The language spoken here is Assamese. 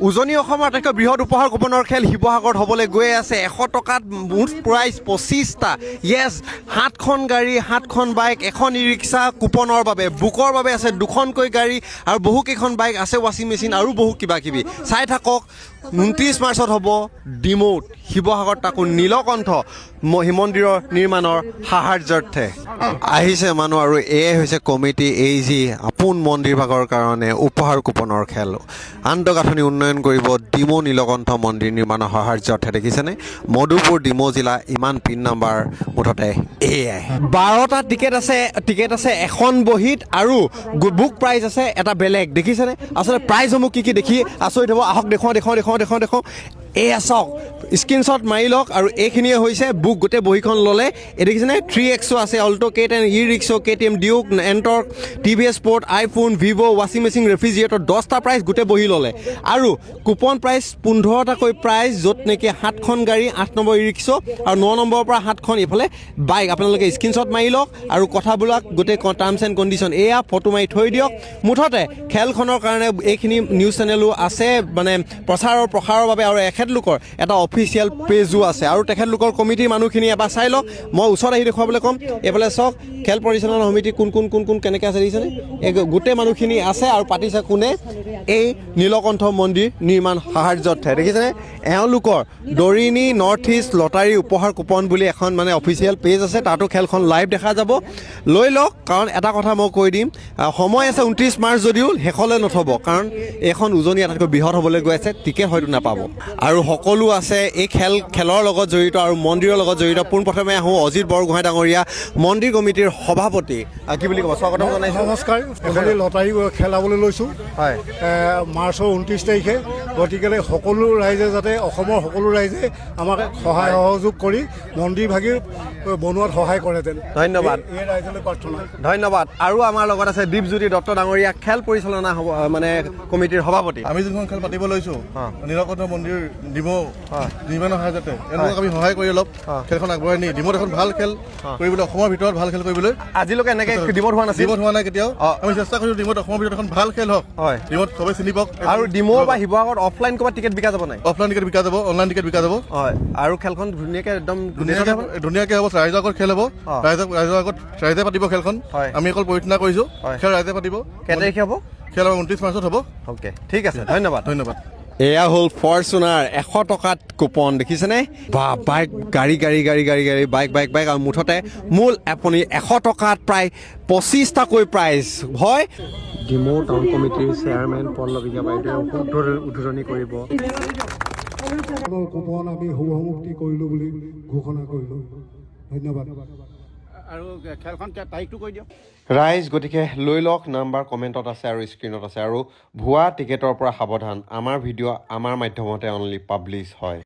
উজনি অসমৰ আটাইতকৈ বৃহৎ উপহাৰ কুপনৰ খেল শিৱসাগৰত হ'বলৈ গৈ আছে। 100 টকাত মুঠ প্ৰাইজ 25টা। য়েছ, 7খন গাড়ী, 7খন বাইক, এখন ই ৰিক্সা কুপনৰ বাবে। বুকৰ বাবে আছে 2খনকৈ গাড়ী আৰু বহুকেইখন বাইক আছে, ৱাশ্বিং মেচিন আৰু বহু কিবা কিবি। চাই থাকক, 29 মাৰ্চত হ'ব ডিমৌত শিৱসাগৰত, তাকো নীলকণ্ঠ মন্দিৰৰ নিৰ্মাণৰ সাহাৰ্যাৰ্থে আহিছে মানুহ। আৰু এয়াই হৈছে কমিটি, এই যি আপোন মন্দিৰ ভাগৰ কাৰণে উপহাৰ কুপনৰ খেল। আন্তঃগাঁথনি উন্নয়ন কৰিব ডিমৌ নীলকণ্ঠ মন্দিৰ নিৰ্মাণৰ সাহাৰ্যাৰ্থে। দেখিছেনে, মধুপুৰ ডিমৌ জিলা, ইমান পিন নাম্বাৰ মুঠতে এয়াই। 12টা টিকেট আছে এখন বহীত আৰু বুক প্ৰাইজ আছে এটা বেলেগ। দেখিছেনে, আচলতে প্ৰাইজসমূহ কি দেখি আচৰিত হ'ব। আহক দেখুৱাওঁ। এয়া চাওক, স্ক্ৰীনশ্বট মাৰি লওক। আৰু এইখিনিয়ে হৈছে বুক। গোটেই বহীখন ল'লে এই দেখিছেনে, 3X আছে, Alto, K10, e rickshaw, KTM, Duke, Ntorq, TVS sport, iPhone, Vivo', ৱাশ্বিং মেচিন, ৰেফ্ৰিজিৰেটৰ, 10টা প্ৰাইজ গোটেই বহি ল'লে। আৰু কুপন প্ৰাইজ 15টাকৈ প্ৰাইজ, য'ত নেকি 7খন গাড়ী, 8 নম্বৰ ই ৰিক্সা আৰু 9 নম্বৰৰ পৰা 7খন এইফালে বাইক। আপোনালোকে স্ক্ৰীনশ্বট মাৰি লওক আৰু কথাবিলাক গোটেই টাৰ্মছ এণ্ড কণ্ডিশ্যন এয়া ফটো মাৰি থৈ দিয়ক। মুঠতে খেলখনৰ কাৰণে এইখিনি নিউজ চেনেলো আছে, মানে প্ৰসাৰৰ বাবে। আৰু তেখেতলোকৰ এটা অফিচিয়েল পেজো আছে। আৰু তেখেতলোকৰ কমিটিৰ মানুহখিনি এবাৰ চাই লওক। মই ওচৰত আহি দেখুৱাবলৈ ক'ম। এইফালে চাওক, খেল পৰিচালনা সমিতি কোন কেনেকৈ আছে দেখিছেনে, এই গোটেই মানুহখিনি আছে। আৰু পাতিছে কোনে, এই নীলকণ্ঠ মন্দিৰ নিৰ্মাণ সাহাৰ্যাৰ্থে। দেখিছেনে, এওঁলোকৰ দৰিণী নৰ্থ ইষ্ট লটাৰী উপহাৰ কুপন বুলি এখন মানে অফিচিয়েল পেজ আছে, তাতো খেলখন লাইভ দেখা যাব। লৈ লওক, কাৰণ এটা কথা মই কৈ দিম, সময় আছে 29 মাৰ্চ যদিও শেষলৈ নথব, কাৰণ এইখন উজনি আটাইতকৈ বৃহৎ হ'বলৈ গৈ আছে। টিকেট হয়তো নাপাব। আৰু সকলো আছে এই খেলৰ লগত জড়িত আৰু মন্দিৰৰ লগত জড়িত। পোনপ্ৰথমে আহোঁ অজিত বৰগোহাঁই ডাঙৰীয়া, মন্দিৰ কমিটিৰ সভাপতি। কি বুলি ক'ব, স্বাগতম জনাইছোঁ। নমস্কাৰ। এখনি লটাৰী খেলাবলৈ লৈছোঁ, হয়, মাৰ্চৰ 29 তাৰিখে। গতিকে সকলো ৰাইজে, যাতে অসমৰ সকলো ৰাইজে আমাক সহায় সহযোগ কৰি মন্দিৰ ভাগি বনোৱাত সহায় কৰে যেন। ধন্যবাদ। এই ৰাইজলৈ প্ৰাৰ্থনা। ধন্যবাদ। আৰু আমাৰ লগত আছে দীপজ্যোতি দত্ত ডাঙৰীয়া, খেল পৰিচালনা মানে কমিটিৰ সভাপতি। আমি যোনখন খেল পাতিব লৈছোঁ, নীলকণ্ঠ মন্দিৰ ডিমৌ নিৰ্মাণৰ সাহায্যতে এওঁলোকক আমি সহায় কৰি অলপ খেলখন আগবঢ়াই নি ডিমৌত এখন ভাল খেল কৰিবলৈ, অসমৰ ভিতৰত ভাল খেল কৰিবলৈ। আজিলৈকে এনেকৈ ডিমৌত হোৱা নাই কেতিয়াও। আমি চেষ্টা কৰিছোঁ ডিমৌত অসমৰ ভিতৰত এখন ভাল খেল হওক, ডিমৌত সবেই চিনি পাওক। আৰু ডিমৌ বা শিৱসাগৰত অফলাইন ক'ৰবাত টিকেট বিকা যাব নাই? অফলাইন টিকেট বিকা যাব, অনলাইন টিকেট বিকা যাব। হয়, আৰু খেলখন ধুনীয়াকৈ একদম ধুনীয়াকৈ হ'ব। ৰাইজৰ আগত খেল হ'ব, ৰাইজৰ আগত ৰাইজে পাতিব খেলখন। আমি অকল পৰিচালনা কৰিছোঁ, খেল ৰাইজে পাতিব। কেই তাৰিখে হ'ব খেল? 29 মাৰ্চত হ'ব। অ'কে, ঠিক আছে, ধন্যবাদ। ধন্যবাদ। এয়া হ'ল ফৰ্চুনাৰ 100 টকাত কুপন। দেখিছেনে, বা বাইক, গাড়ী, বাইক। আৰু মুঠতে মূল আপুনি 100 টকাত প্ৰায় 25টাকৈ প্ৰাইজ হয়। ডিমৌ টাউন কমিটিৰ চেয়াৰমেন পল্লৱিকা বাইদেৱে উদ্বোধনী কৰিব। কুপন আমি সৌমুক্তি কৰিলোঁ বুলি ঘোষণা কৰিলোঁ। ধন্যবাদ। আৰু খেলখন তাৰিখটো কৈ দিয়ক ৰাইজ। গতিকে লৈ লওক, নাম্বাৰ কমেণ্টত আছে আৰু স্ক্ৰীণত আছে। আৰু ভুৱা টিকেটৰ পৰা সাৱধান। আমাৰ ভিডিঅ' আমাৰ মাধ্যমতে অনলি পাব্লিছ হয়।